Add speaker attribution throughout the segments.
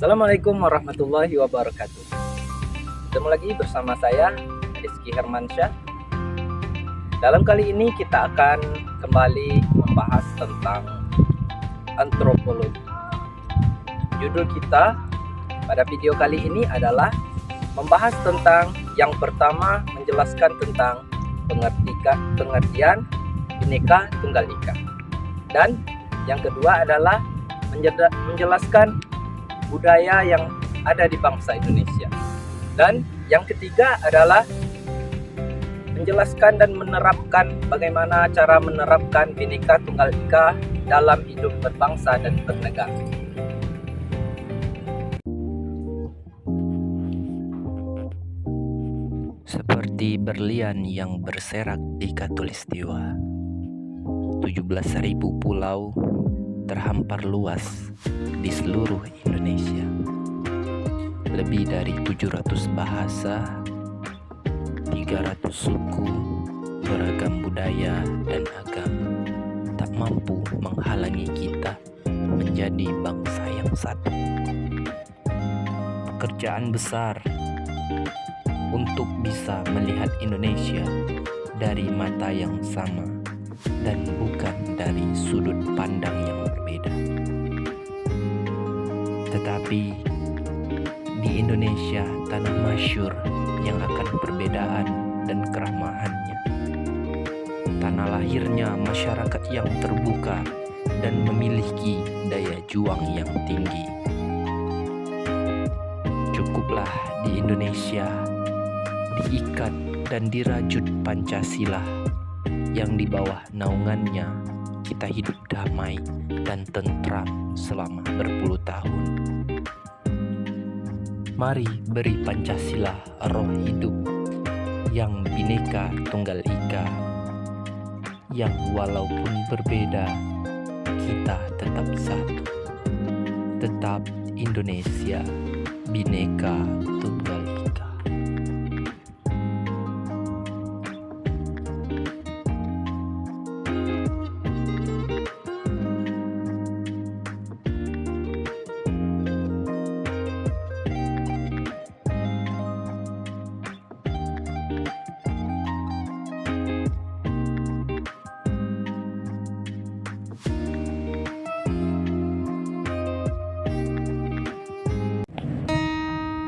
Speaker 1: Assalamualaikum warahmatullahi wabarakatuh. Ketemu lagi bersama saya, Rizky Hermansyah. Dalam kali ini kita akan kembali membahas tentang antropologi. Judul kita pada video kali ini adalah membahas tentang yang pertama, menjelaskan tentang pengertian Bhinneka Tunggal Ika. Dan yang kedua adalah menjelaskan budaya yang ada di bangsa Indonesia. Dan yang ketiga adalah menjelaskan dan menerapkan bagaimana cara menerapkan Bhinneka Tunggal Ika dalam hidup berbangsa dan bernegara.
Speaker 2: Seperti berlian yang berserak di Khatulistiwa, 17.000 pulau terhampar luas di seluruh Indonesia. Lebih dari 700 bahasa, 300 suku, beragam budaya dan agama tak mampu menghalangi kita menjadi bangsa yang satu. Pekerjaan besar untuk bisa melihat Indonesia dari mata yang sama dan bukan dari sudut pandang yang berbeda. Tetapi di Indonesia, tanah masyhur yang akan perbedaan dan keramahannya, tanah lahirnya masyarakat yang terbuka dan memiliki daya juang yang tinggi. Cukuplah di Indonesia diikat dan dirajut Pancasila yang di bawah naungannya kita hidup damai dan tentram selama berpuluh tahun. Mari beri Pancasila roh hidup yang Bhinneka Tunggal Ika, yang walaupun berbeda kita tetap satu. Tetap Indonesia Bhinneka Tunggal Ika.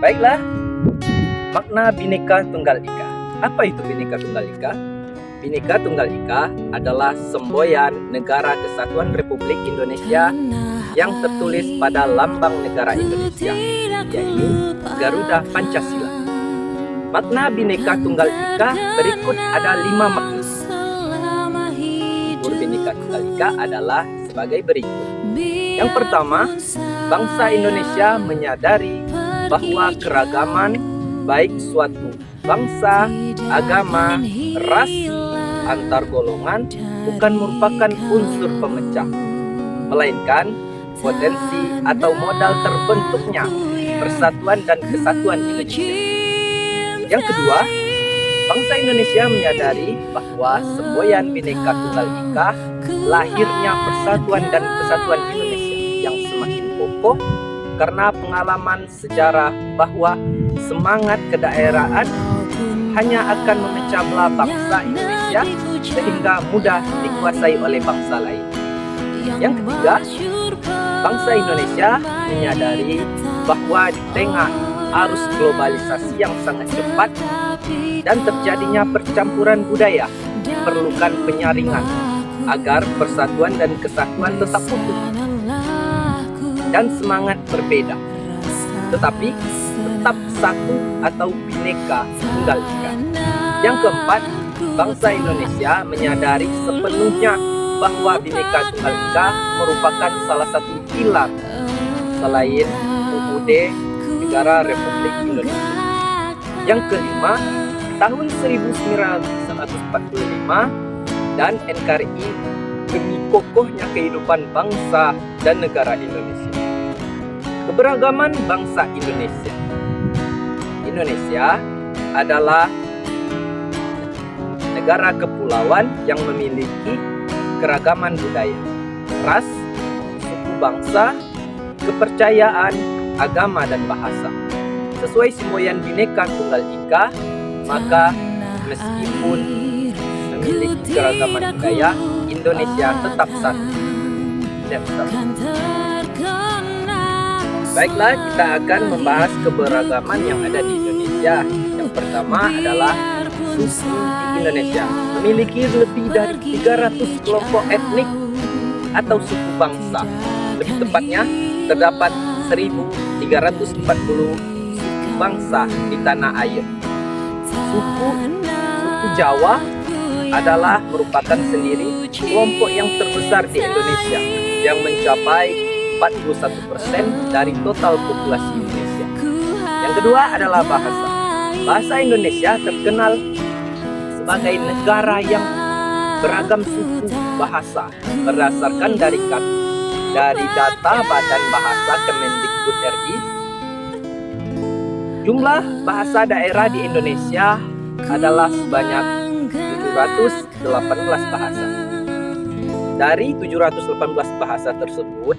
Speaker 1: Baiklah, makna Bhinneka Tunggal Ika. Apa itu Bhinneka Tunggal Ika? Bhinneka Tunggal Ika adalah semboyan Negara Kesatuan Republik Indonesia yang tertulis pada lambang negara Indonesia, yaitu Garuda Pancasila. Makna Bhinneka Tunggal Ika berikut ada 5 makna. Bhinneka Tunggal Ika adalah sebagai berikut. Yang pertama, bangsa Indonesia menyadari bahwa keragaman baik suatu bangsa, agama, ras, antar golongan bukan merupakan unsur pemecah, melainkan potensi atau modal terbentuknya persatuan dan kesatuan Indonesia. Yang kedua, bangsa Indonesia menyadari bahwa semboyan Bhinneka Tunggal Ika lahirnya persatuan dan kesatuan Indonesia yang semakin kokoh karena pengalaman sejarah bahwa semangat kedaerahan hanya akan memecah belah bangsa Indonesia sehingga mudah dikuasai oleh bangsa lain. Yang ketiga, bangsa Indonesia menyadari bahwa di tengah arus globalisasi yang sangat cepat dan terjadinya percampuran budaya, diperlukan penyaringan agar persatuan dan kesatuan tetap utuh dan semangat berbeda, tetapi tetap satu atau Bhinneka Tunggal Ika. Yang keempat, bangsa Indonesia menyadari sepenuhnya bahwa Bhinneka Tunggal Ika merupakan salah satu pilar selain UUD Negara Republik Indonesia. Yang kelima, tahun 1945 dan NKRI demi kokohnya kehidupan bangsa dan negara Indonesia. Keberagaman bangsa Indonesia. Indonesia adalah negara kepulauan yang memiliki keragaman budaya, ras, suku bangsa, kepercayaan, agama dan bahasa. Sesuai semboyan Bhinneka Tunggal Ika, maka meskipun memiliki keragaman budaya, Indonesia tetap satu. Tidak bisa. Baiklah, kita akan membahas keberagaman yang ada di Indonesia. Yang pertama adalah suku di Indonesia. Memiliki lebih dari 300 kelompok etnik atau suku bangsa. Lebih tepatnya, terdapat 1.340 suku bangsa di tanah air. Suku Jawa adalah merupakan sendiri kelompok yang terbesar di Indonesia yang mencapai 41% dari total populasi Indonesia. Yang kedua adalah bahasa. Bahasa Indonesia terkenal sebagai negara yang beragam suku bahasa berdasarkan dari data Badan Bahasa Kemendikbud RI. Jumlah bahasa daerah di Indonesia adalah sebanyak 718 bahasa. Dari 718 bahasa tersebut,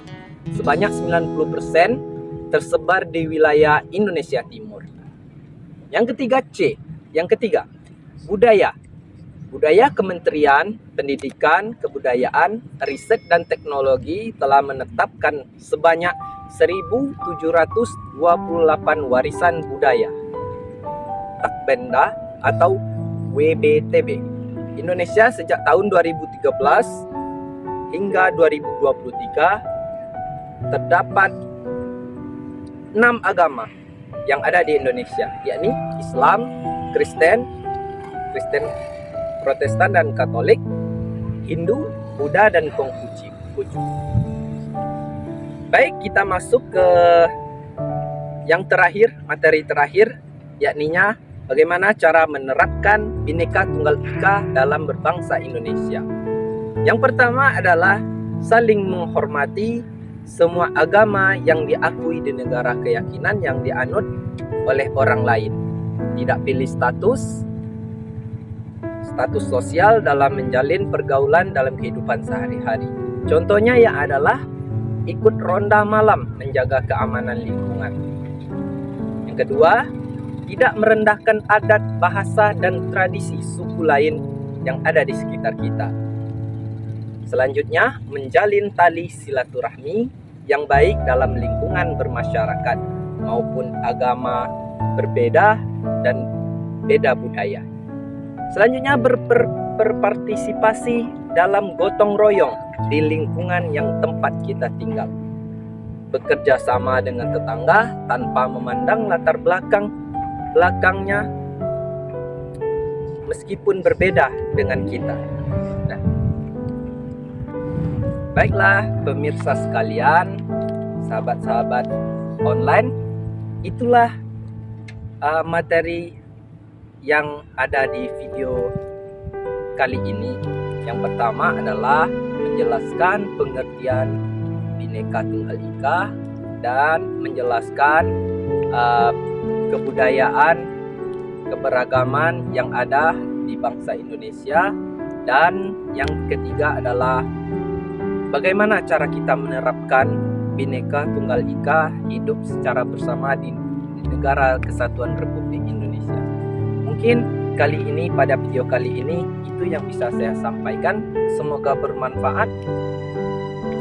Speaker 1: sebanyak 90% tersebar di wilayah Indonesia Timur. Yang ketiga, budaya. Budaya Kementerian Pendidikan, Kebudayaan, Riset dan Teknologi telah menetapkan sebanyak 1.728 warisan budaya Takbenda atau WBTB. Indonesia sejak tahun 2013 hingga 2023 terdapat 6 agama yang ada di Indonesia, yakni Islam, Kristen Protestan dan Katolik, Hindu, Buddha dan Konghucu. Baik, kita masuk ke yang terakhir, materi terakhir, yakninya bagaimana cara menerapkan Bhinneka Tunggal Ika dalam berbangsa Indonesia. Yang pertama adalah saling menghormati semua agama yang diakui di negara keyakinan yang dianut oleh orang lain. Tidak pilih status sosial dalam menjalin pergaulan dalam kehidupan sehari-hari. Contohnya adalah ikut ronda malam menjaga keamanan lingkungan. Yang kedua, tidak merendahkan adat, bahasa, dan tradisi suku lain yang ada di sekitar kita. Selanjutnya, menjalin tali silaturahmi yang baik dalam lingkungan bermasyarakat maupun agama berbeda dan beda budaya. Selanjutnya, berpartisipasi dalam gotong royong di lingkungan yang tempat kita tinggal. Bekerja sama dengan tetangga tanpa memandang latar belakangnya meskipun berbeda dengan kita. Nah, baiklah pemirsa sekalian, sahabat-sahabat online, itulah materi yang ada di video kali ini. Yang pertama adalah menjelaskan pengertian Bhinneka Tunggal Ika dan menjelaskan kebudayaan, keberagaman yang ada di bangsa Indonesia. Dan yang ketiga adalah bagaimana cara kita menerapkan Bhinneka Tunggal Ika hidup secara bersama di Negara Kesatuan Republik Indonesia. Mungkin pada video kali ini itu yang bisa saya sampaikan. Semoga bermanfaat.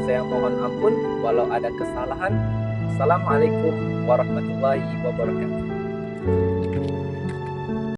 Speaker 1: Saya mohon ampun walau ada kesalahan. Assalamualaikum warahmatullahi wabarakatuh.